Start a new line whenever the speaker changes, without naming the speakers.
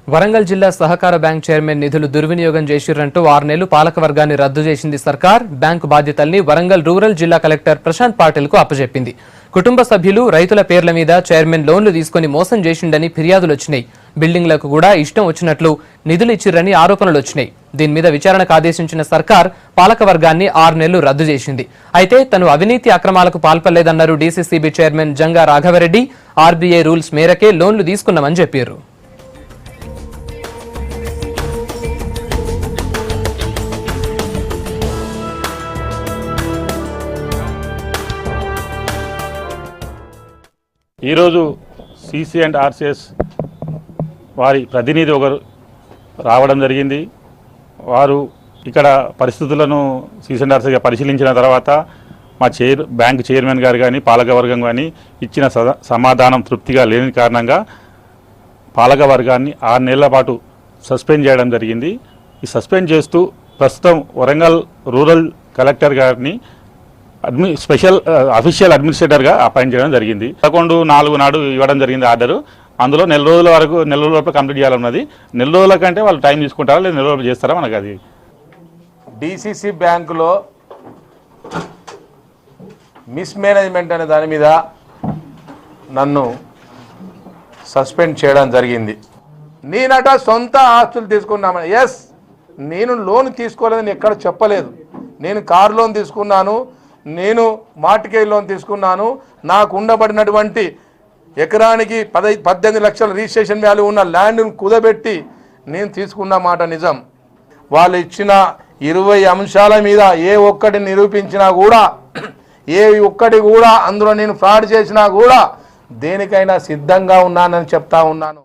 వరంగల్ జిల్లా సహకార bank chairman నిధులు దుర్వినియోగం చేసిరంటూ 6 నెలలు పాలక వర్గాన్ని రద్దు చేసింది సర్కార్. బ్యాంకు బాధ్యతల్ని వరంగల్ రూరల్ జిల్లా కలెక్టర్ ప్రశాంత్ పాటిల్ కు అప్పచెప్పింది. కుటుంబ సభ్యులు, రైతుల పేర్ల మీద చైర్మన్ లోన్లు తీసుకుని మోసం చేసిండని ఫిర్యాదులు వచ్చినాయి. బిల్డింగ్లకు కూడా ఇష్టం వచ్చినట్లు నిధులు ఇచ్చిరని ఆరోపణలు వచ్చినాయి. దీని మీద విచారణకు ఆదేశించిన సర్కార్ పాలక వర్గాన్ని 6 నెలలు రద్దు చేసింది. అయితే తను అవినీతి అక్రమాలకు పాల్పడలేదన్నారు DCCB chairman Janga Raghava Reddy. RBI rules మేరకే లోన్లు తీసుకున్నామని చెప్పారు.
ఈరోజు సీసీ అండ్ ఆర్సీఎస్ వారి ప్రతినిధి ఒకరు రావడం జరిగింది. వారు ఇక్కడ పరిస్థితులను సీసీ అండ్ ఆర్సీఎస్ పరిశీలించిన తర్వాత మా బ్యాంక్ చైర్మన్ గారు కానీ పాలకవర్గం కానీ ఇచ్చిన సమాధానం తృప్తిగా లేని కారణంగా పాలకవర్గాన్ని 6 నెలల పాటు సస్పెండ్ చేయడం జరిగింది. ఈ సస్పెండ్ చేస్తూ ప్రస్తుతం వరంగల్ రూరల్ కలెక్టర్ గారిని స్పెషల్ అఫీషియల్ అడ్మినిస్ట్రేటర్గా అపాయింట్ చేయడం జరిగింది. 11/4 నాడు ఇవ్వడం జరిగింది ఆర్డరు. అందులో నెల రోజుల వరకు కంప్లీట్ చేయాలన్నది. నెల రోజుల కంటే వాళ్ళు టైం తీసుకుంటారా లేదా నెల రోజులు చేస్తారా మనకు అది.
డీసీసీ బ్యాంకులో మిస్మేనేజ్మెంట్ అనే దాని మీద నన్ను సస్పెండ్ చేయడం జరిగింది. నేనట సొంత ఆస్తులు తీసుకున్నామని. ఎస్, నేను లోన్ తీసుకోలేదని ఎక్కడ చెప్పలేదు. నేను కారు లోన్ తీసుకున్నాను, నేను మార్టిగేజ్ లోన్ తీసుకున్నాను. నాకు ఉండబడినటువంటి ఎకరానికి 18 లక్షల రిజిస్ట్రేషన్ వాల్యూ ఉన్న ల్యాండ్ను కుదబెట్టి నేను తీసుకున్న మాట నిజం. వాళ్ళు ఇచ్చిన 20 అంశాల మీద ఏ ఒక్కటి నిరూపించినా కూడా, ఏ ఒక్కటి కూడా అందులో నేను ఫ్రాడ్ చేసినా కూడా దేనికైనా సిద్ధంగా ఉన్నానని చెప్తా ఉన్నాను.